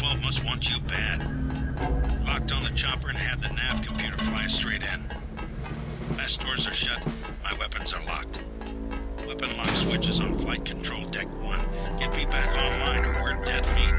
12 must want you bad. Locked on the chopper and had the nav computer fly straight in. Blast doors are shut. My weapons are locked. Weapon lock switch is on flight control deck 1. Get me back online or we're dead meat.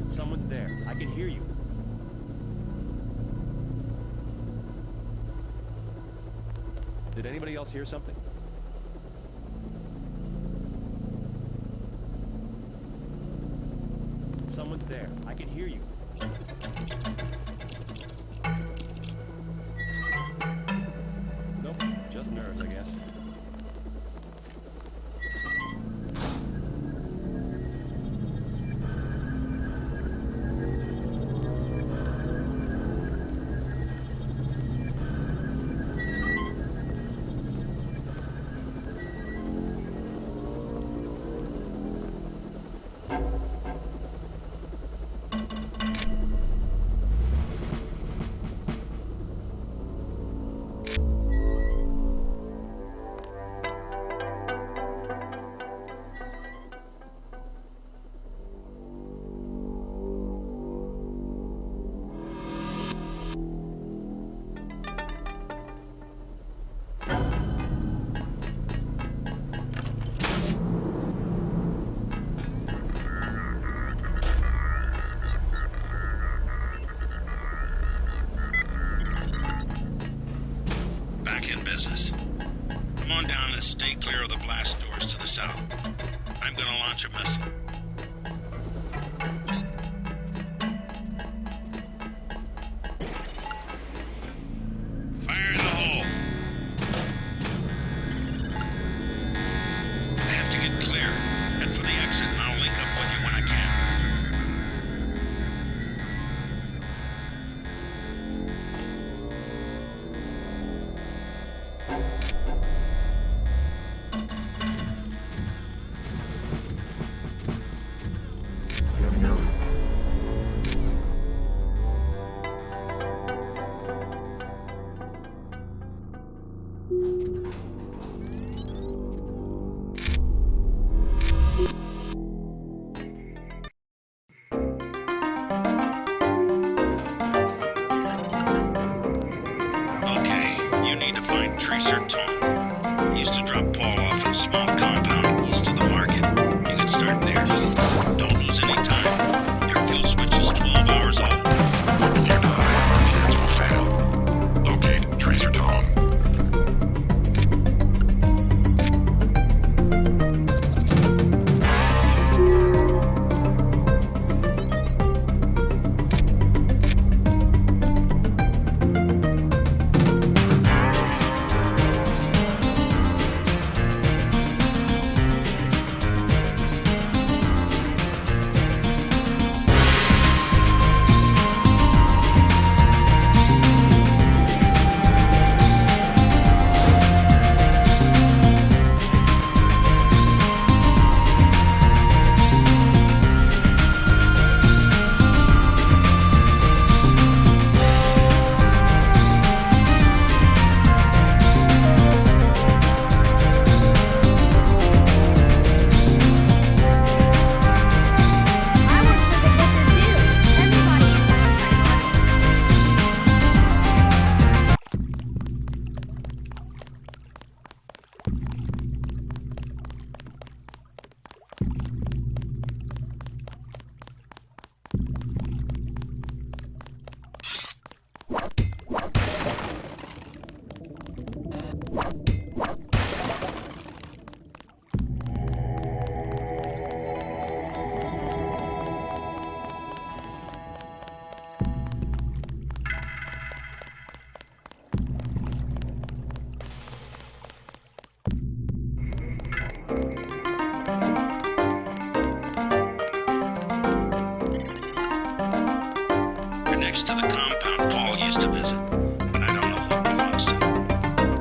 Someone's there. I can hear you. Did anybody else hear something? Someone's there. I can hear you. Nope. Just nerves, I guess. Come on down and stay clear of the blast doors to the south. I'm gonna launch a missile. Fire in the hole. I have to get clear. Head for the exit and I'll link up with you when I can. We're next to the compound Paul used to visit, but I don't know who it belongs to.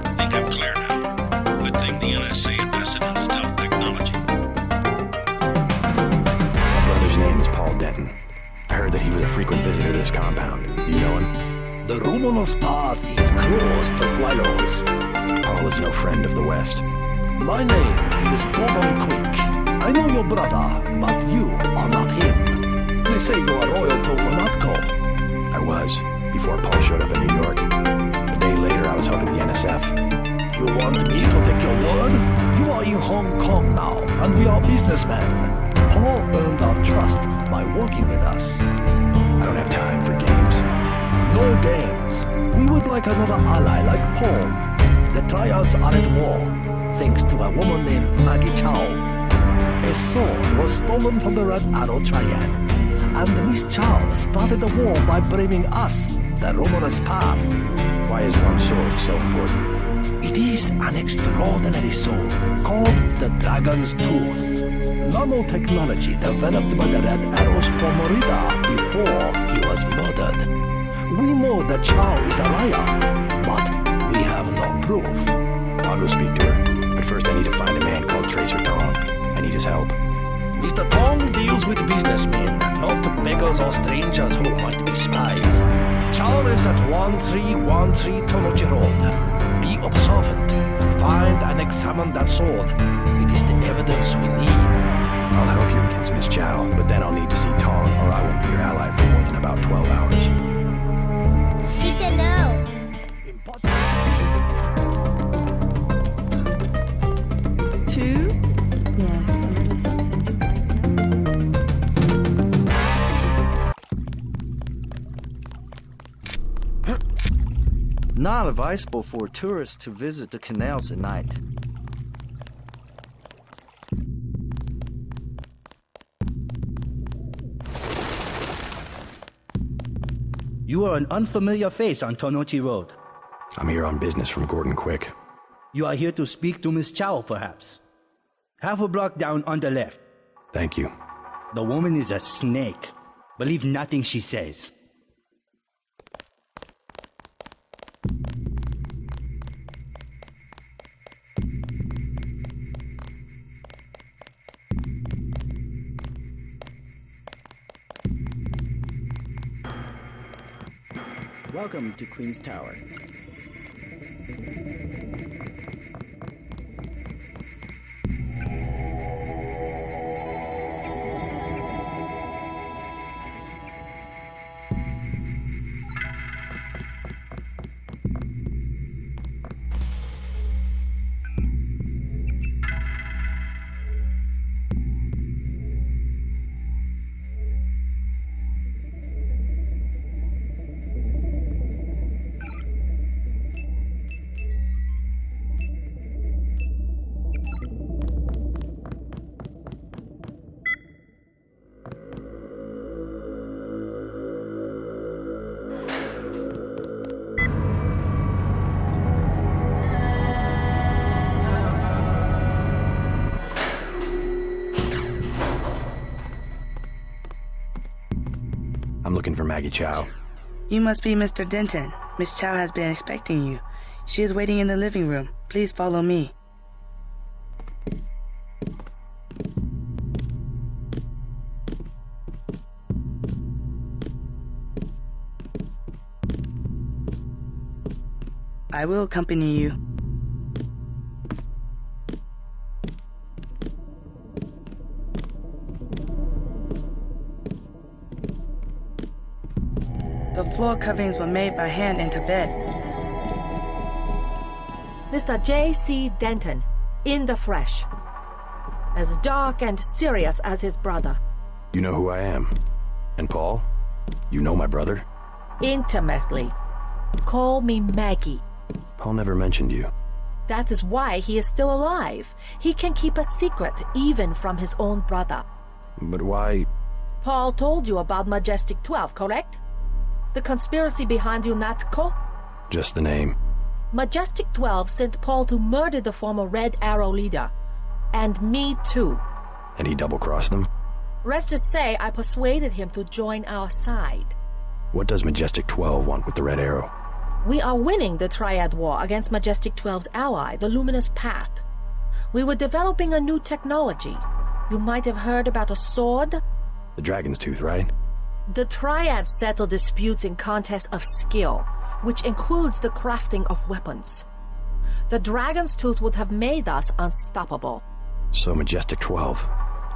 I think I'm clear now. Good thing the NSA invested in stealth technology. My brother's name is Paul Denton. I heard that he was a frequent visitor to this compound. You know him? The Romanos path is closed to Guilos. Paul is no friend of the West. My name is Gordon Quick. I know your brother, but you are not him. They say you are loyal to Monatco. I was, before Paul showed up in New York. A day later, I was helping the NSF. You want me to take your word? You are in Hong Kong now, and we are businessmen. Paul earned our trust by working with us. I don't have time for games. No games. We would like another ally like Paul. The trials are at war, thanks to a woman named Maggie Chow. A sword was stolen from the Red Arrow Triad, and Miss Chow started the war by braving us, the Romanos path. Why is one sword so important? It is an extraordinary sword called the Dragon's Tooth. Nanotechnology developed by the Red Arrows for Morida before he was murdered. We know that Chow is a liar, but we have no proof. I'll go speak to her, but first I need to find a man called Tracer Tong. I need his help. Mr. Tong deals with businessmen, not beggars or strangers who might be spies. Chow lives at 1313 Tonochi Road. Be observant. Find and examine that sword. It is the evidence we need. I'll help you against Miss Chow, but then I'll need to see Tong, or I won't be your ally for more than about 12 hours. She said no. Impossible. 2? Yes, a little something to write. Not advisable for tourists to visit the canals at night. You are an unfamiliar face on Tonochi Road. I'm here on business from Gordon Quick. You are here to speak to Miss Chow, perhaps. Half a block down on the left. Thank you. The woman is a snake. Believe nothing she says. Welcome to Queen's Tower. I'm looking for Maggie Chow. You must be Mr. Denton. Miss Chow has been expecting you. She is waiting in the living room. Please follow me. I will accompany you. The floor coverings were made by hand in Tibet. Mr. J.C. Denton, in the flesh. As dark and serious as his brother. You know who I am. And Paul? You know my brother? Intimately. Call me Maggie. Paul never mentioned you. That is why he is still alive. He can keep a secret even from his own brother. But why? Paul told you about Majestic 12, correct? The conspiracy behind UNATCO? Just the name. Majestic 12 sent Paul to murder the former Red Arrow leader. And me too. And he double-crossed them? Rest to say, I persuaded him to join our side. What does Majestic 12 want with the Red Arrow? We are winning the Triad War against Majestic 12's ally, the Luminous Path. We were developing a new technology. You might have heard about a sword? The Dragon's Tooth, right? The Triads settle disputes in contests of skill, which includes the crafting of weapons. The Dragon's Tooth would have made us unstoppable. So Majestic 12,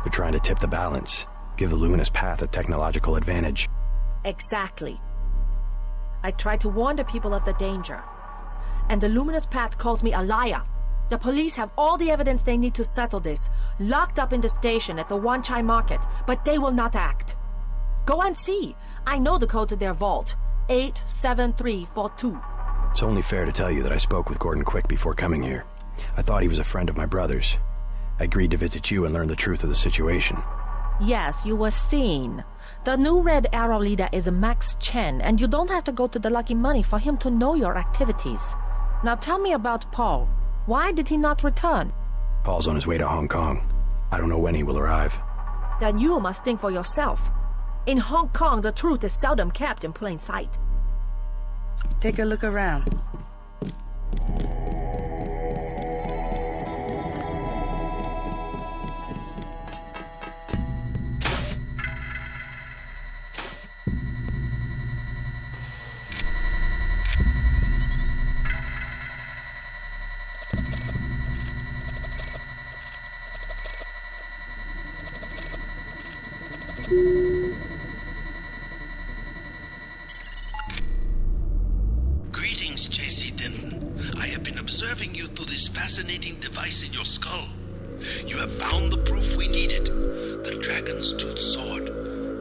they're trying to tip the balance, give the Luminous Path a technological advantage. Exactly. I tried to warn the people of the danger. And the Luminous Path calls me a liar. The police have all the evidence they need to settle this, locked up in the station at the Wanchai Market, but they will not act. Go and see. I know the code to their vault. 87342. It's only fair to tell you that I spoke with Gordon Quick before coming here. I thought he was a friend of my brother's. I agreed to visit you and learn the truth of the situation. Yes, you were seen. The new Red Arrow leader is Max Chen, and you don't have to go to the Lucky Money for him to know your activities. Now tell me about Paul. Why did he not return? Paul's on his way to Hong Kong. I don't know when he will arrive. Then you must think for yourself. In Hong Kong, the truth is seldom kept in plain sight. Take a look around. Greetings, J.C. Denton. I have been observing you through this fascinating device in your skull. You have found the proof we needed. The Dragon's Tooth sword.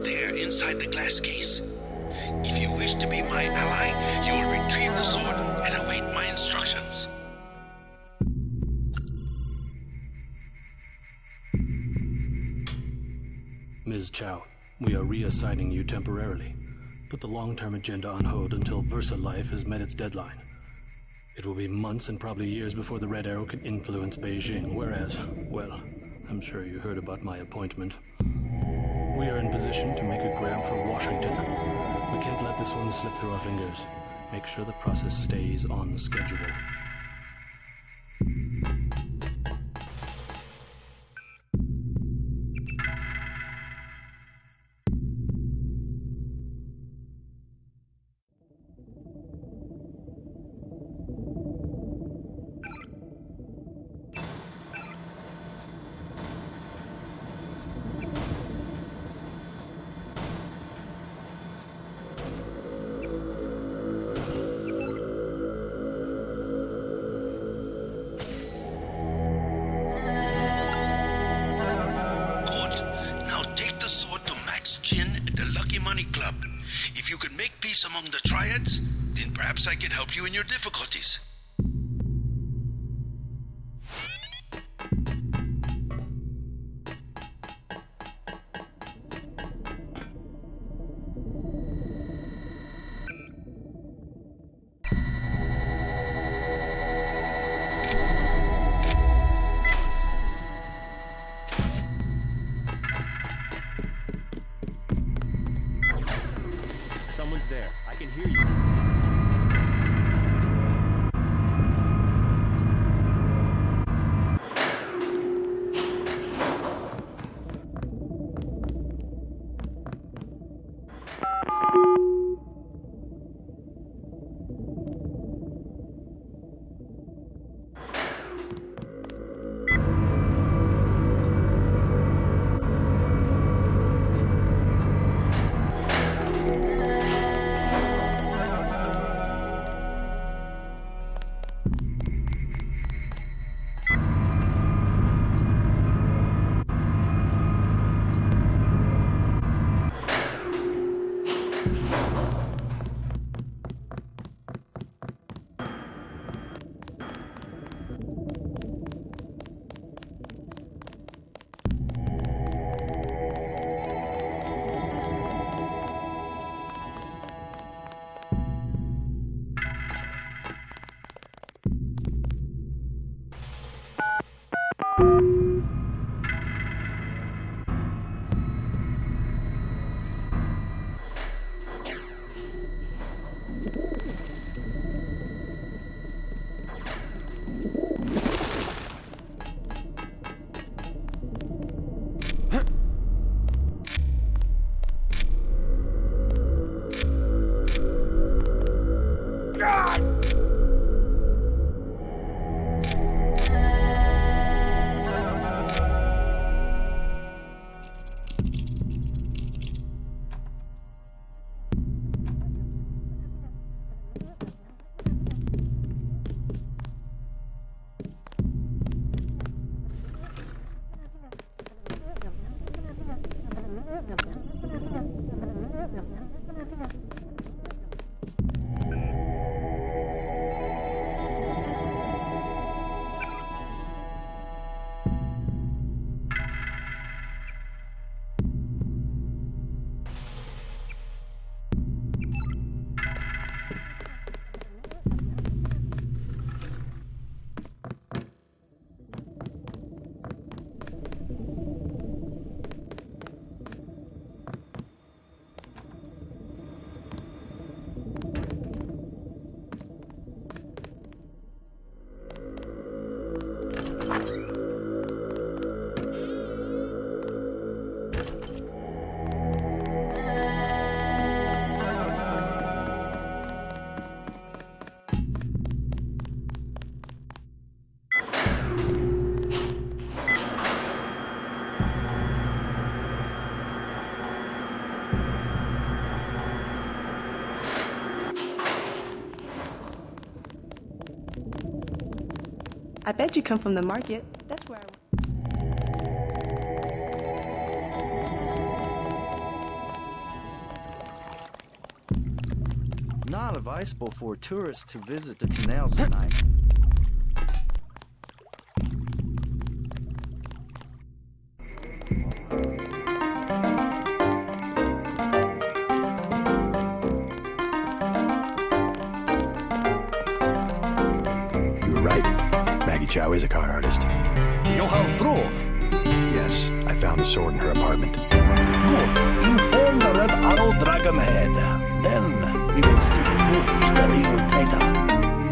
There, inside the glass case. If you wish to be my ally, you will retrieve the sword and await my instructions. Ms. Chow, we are reassigning you temporarily. Put the long-term agenda on hold until Versa Life has met its deadline. It will be months and probably years before the Red Arrow can influence Beijing, whereas, well, I'm sure you heard about my appointment. We are in position to make a grab for Washington. We can't let this one slip through our fingers. Make sure the process stays on schedule. Among the Triads, then perhaps I can help you in your difficulties. Someone's there. I can hear you. I bet you come from the market. That's where Not advisable for tourists to visit the canals at night. Chow is a con artist. You have proof? Yes, I found the sword in her apartment. Good. Inform the Red Arrow Dragon Head. Then we will see who is the real traitor.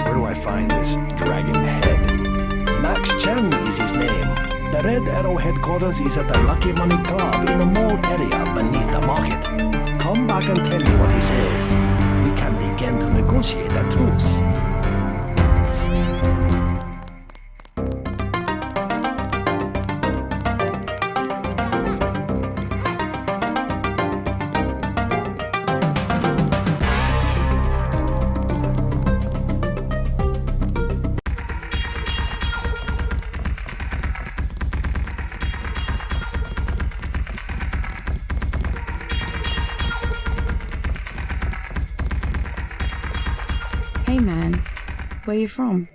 Where do I find this dragon head? Max Chen is his name. The Red Arrow headquarters is at the Lucky Money Club in the mall area beneath the market. Come back and tell me what he says. We can begin to negotiate a truce. Hey man, where you from?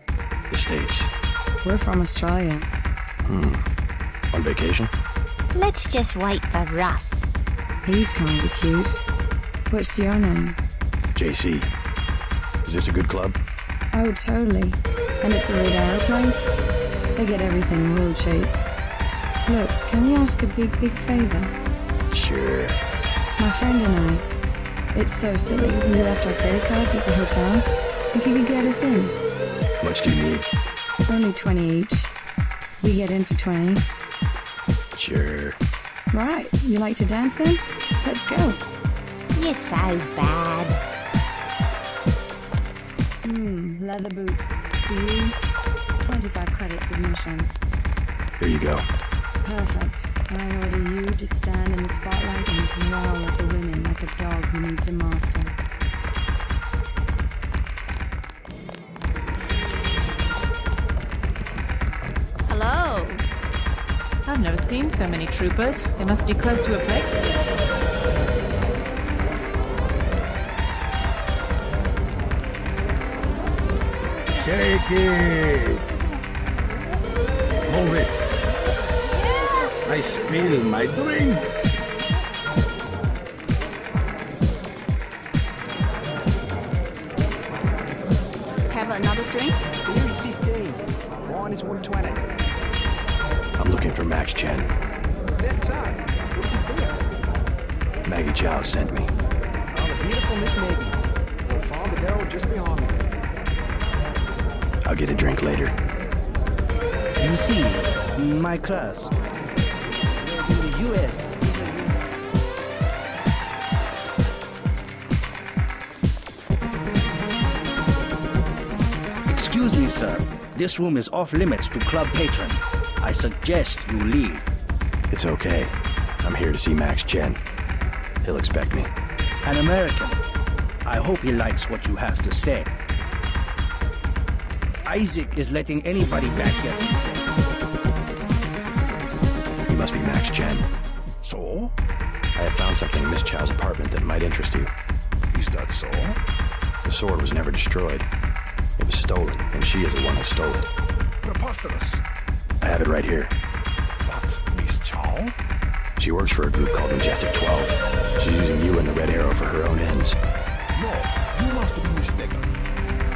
The States. We're from Australia. On vacation? Let's just wait for Russ. He's kinda cute. What's your name? JC. Is this a good club? Oh, totally. And it's a Red Arrow place? They get everything real cheap. Look, can we ask a big favor? Sure. My friend and I, it's so silly. We left our credit cards at the hotel. If you could get us in. Much do you need? Only 20 each. We get in for 20. Sure. Right, you like to dance then? Let's go. You're so bad. Leather boots. For you, 25 credits admission. Here you go. Perfect. I order you to stand in the spotlight and growl at the women like a dog who needs a master. Hello. I've never seen so many troopers. They must be close to a breakthrough. Shake it! Move it! I spilled my drink! Have another drink? Beer is 15. Wine is 120. I'm looking for Max Chen. That's all. What's it there? Maggie Chow sent me. Oh, the beautiful Miss Maggie. We'll follow the barrel just behind me. I'll get a drink later. You see, my class. In the U.S. Excuse me, sir. This room is off limits to club patrons. I suggest you leave. It's okay. I'm here to see Max Chen. He'll expect me. An American. I hope he likes what you have to say. Isaac is letting anybody back here these days. He must be Max Chen. So? I something in Miss Chow's apartment that might interest you. Is that so? The sword was never destroyed. It was stolen, and she is the one who stole it. Preposterous. I have it right here. But Miss Chow? She works for a group called Majestic 12. She's using you and the Red Arrow for her own ends. No, you must be mistaken.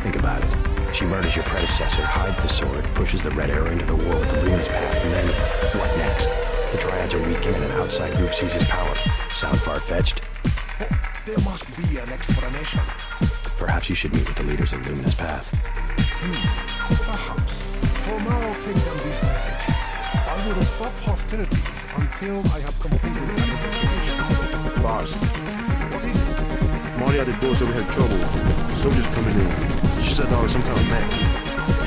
Think about it. She murders your predecessor, hides the sword, pushes the Red Arrow into the war with the Luminous Path, and then, what next? The Triads are weakened and an outside group seizes power. Sound far-fetched? Oh, there must be an explanation. Perhaps you should meet with the leaders of Luminous Path. Perhaps. For now, take them this message. I will stop hostilities until I have completed an investigation. Boss, What is it? Marty the door said we had trouble. Soldiers coming in. She said there was some kind of match.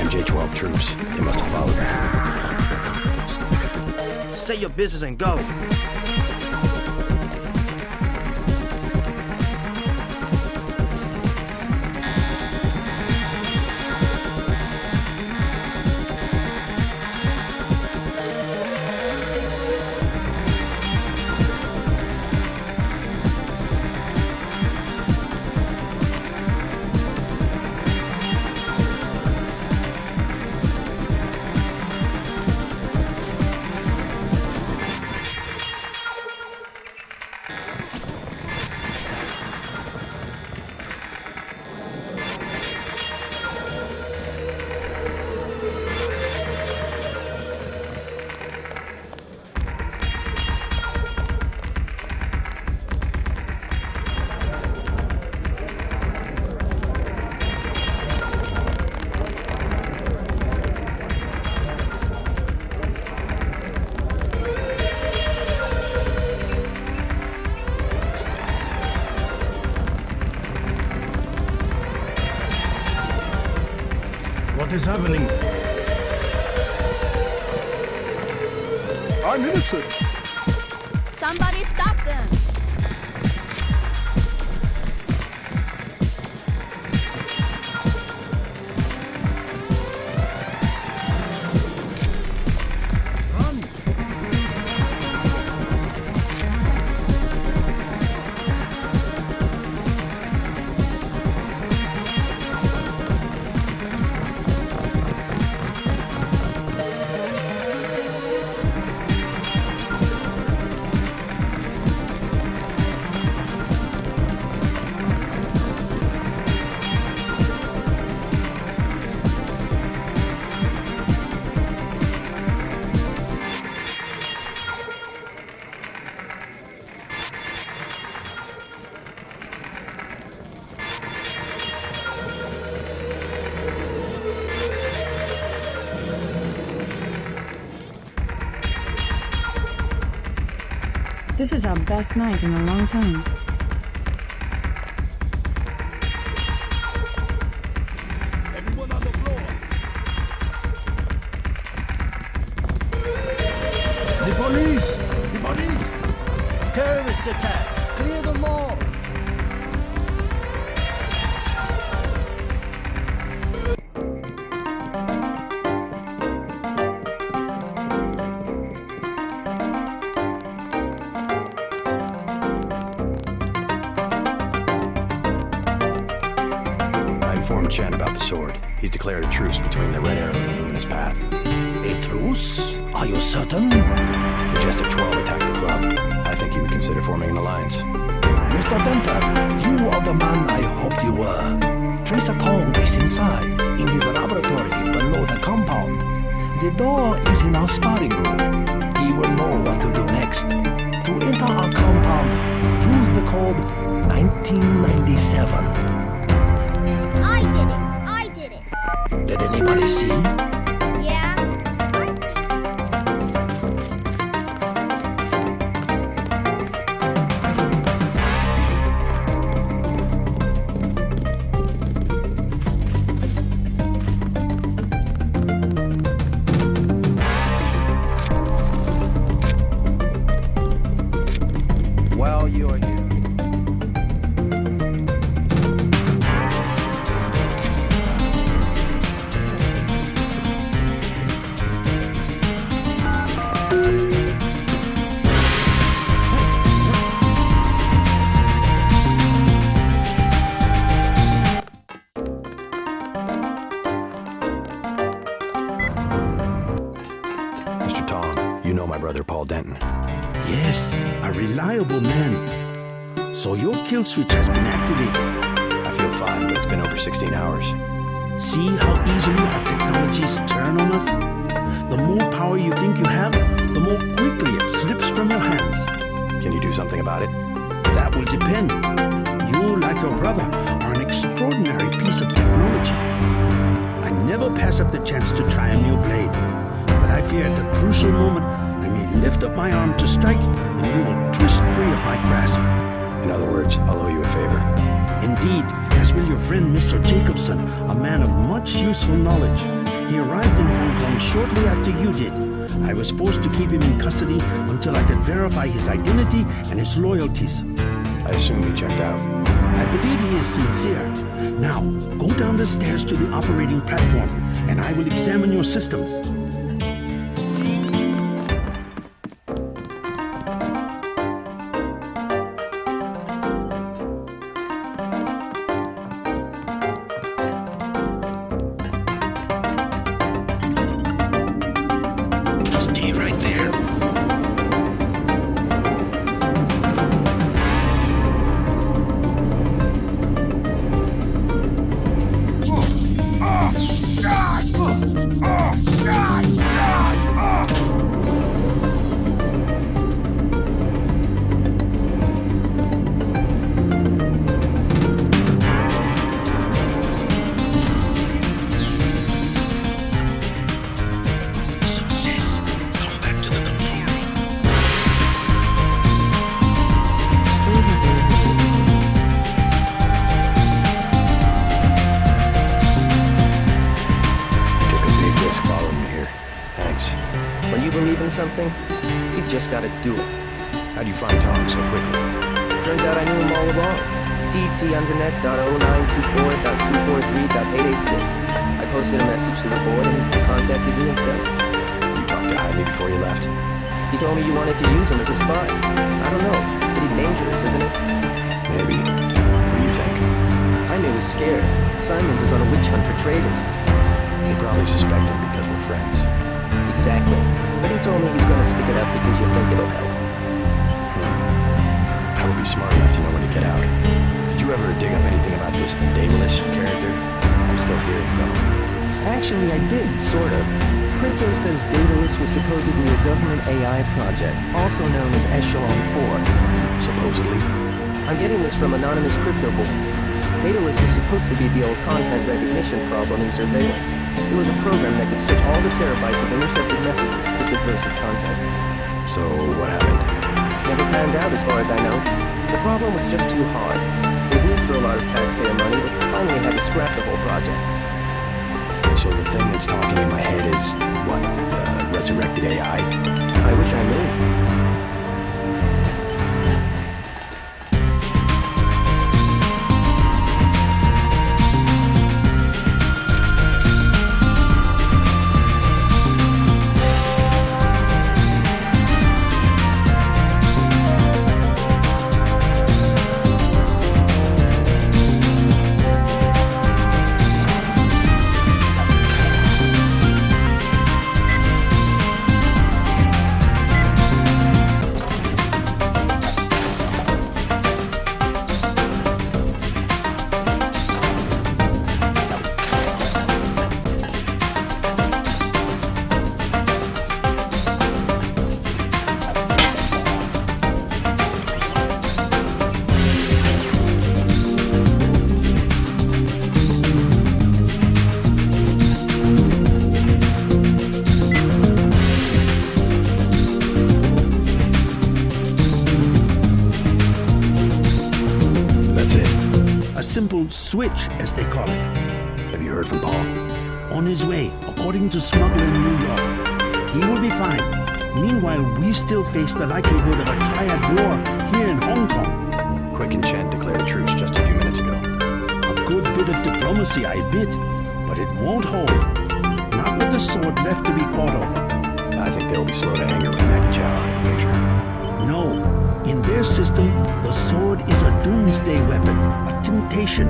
MJ-12 troops. They must have followed her. Say your business and go. What is happening? I'm innocent. Somebody stop them! This is our best night in a long time. Everyone on the floor. The police! The police! Terrorist attack! Clear the mall! Chen about the sword. He's declared a truce between the Red Arrow and the Luminous Path. A truce? Are you certain? Majestic 12 attacked the club. I think he would consider forming an alliance. Mr. Denton, you are the man I hoped you were. Trace Atong is inside, in his laboratory below the compound. The door is in our sparring room. He will know what to do next. To enter our compound, use the code 1997. I did it! Did anybody see? Yeah. Well, you are here. know my brother Paul Denton? Yes, a reliable man. So your kill switch has been activated. I feel fine, but it's been over 16 hours. See how easily our technologies turn on us? The more power you think you have, the more quickly it slips from your hands. Can you do something about it? That will depend. You, like your brother, are an extraordinary piece of technology. I never pass up the chance to try a new blade, but I fear at the crucial moment I may lift up my arm to strike, and you will twist free of my grasp. In other words, I'll owe you a favor. Indeed, as will your friend Mr. Jacobson, a man of much useful knowledge. He arrived in Hong Kong shortly after you did. I was forced to keep him in custody until I could verify his identity and his loyalties. I assume he checked out. I believe he is sincere. Now, go down the stairs to the operating platform, and I will examine your systems. Stay right there. Success. Come back to the control room. Took a big risk following me here. Thanks. When you believe in something, you just gotta do it. How'd you find Tom so quickly? Turns out I knew him all along. TT_0924.243.886. I posted a message to the board and he contacted me instead. You talked to Hiley before you left? He told me you wanted to use him as a spy. I don't know. Pretty dangerous, isn't it? Maybe. What do you think? I knew he was scared. Simons is on a witch hunt for traitors. They probably suspect him because we're friends. Exactly. But he told me he's gonna stick it up because you think it'll help. I would be smart enough to know when to get out. Did you ever dig up anything about this Daedalus character? I'm still hearing from him. Actually, I did, sort of. Crypto says Daedalus was supposedly a government AI project, also known as Echelon 4. Supposedly? I'm getting this from anonymous crypto boards. Daedalus is supposed to be the old content recognition problem in surveillance. It was a program that could search all the terabytes of intercepted messages for subversive content. So, what happened? Never panned out as far as I know. The problem was just too hard. We blew through a lot of taxpayer money, but finally had to scrap the whole project. So the thing that's talking in my head is, what, resurrected AI? I wish I knew. Simple switch, as they call it. Have you heard from Paul? On his way, according to smuggler in New York. He will be fine. Meanwhile, we still face the likelihood of a triad war here in Hong Kong. Quick and Chen declared a truce just a few minutes ago. A good bit of diplomacy, I admit, but it won't hold. Not with the sword left to be fought over. I think they'll be slow to anger with Maggie Chow out of the picture. No. In their system, the sword is a doomsday weapon, a temptation.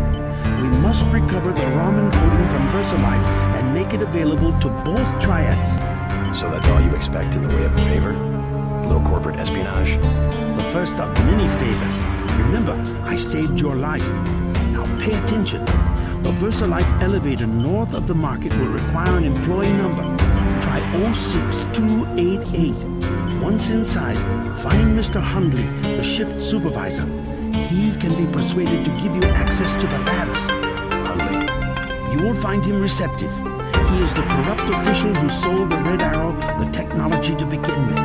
We must recover the Raman coding from VersaLife and make it available to both triads. So that's all you expect in the way of a favor? A little corporate espionage? The first of many favors. Remember, I saved your life. Now pay attention. The VersaLife elevator north of the market will require an employee number. Try 06288. Once inside, find Mr. Hundley, the shift supervisor. He can be persuaded to give you access to the labs. Hundley. You will find him receptive. He is the corrupt official who sold the Red Arrow the technology to begin with.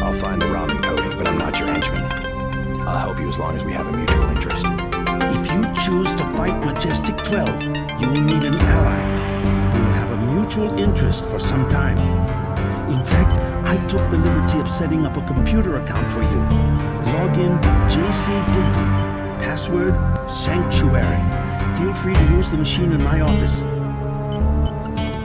I'll find the Ramen coding, but I'm not your henchman. I'll help you as long as we have a mutual interest. If you choose to fight Majestic 12, you will need an ally. We will have a mutual interest for some time. In fact, I took the liberty of setting up a computer account for you. Login JC Denton. Password Sanctuary. Feel free to use the machine in my office. I told you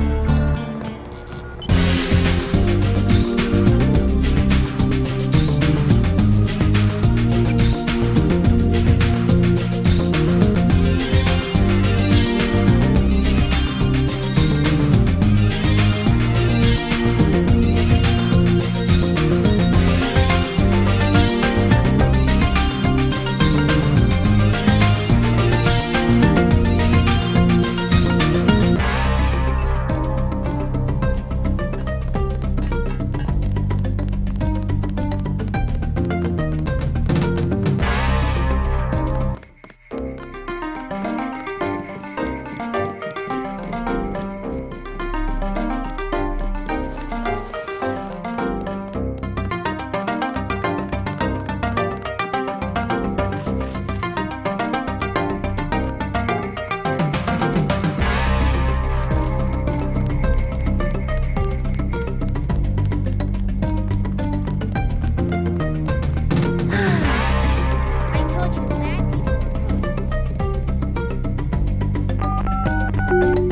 that.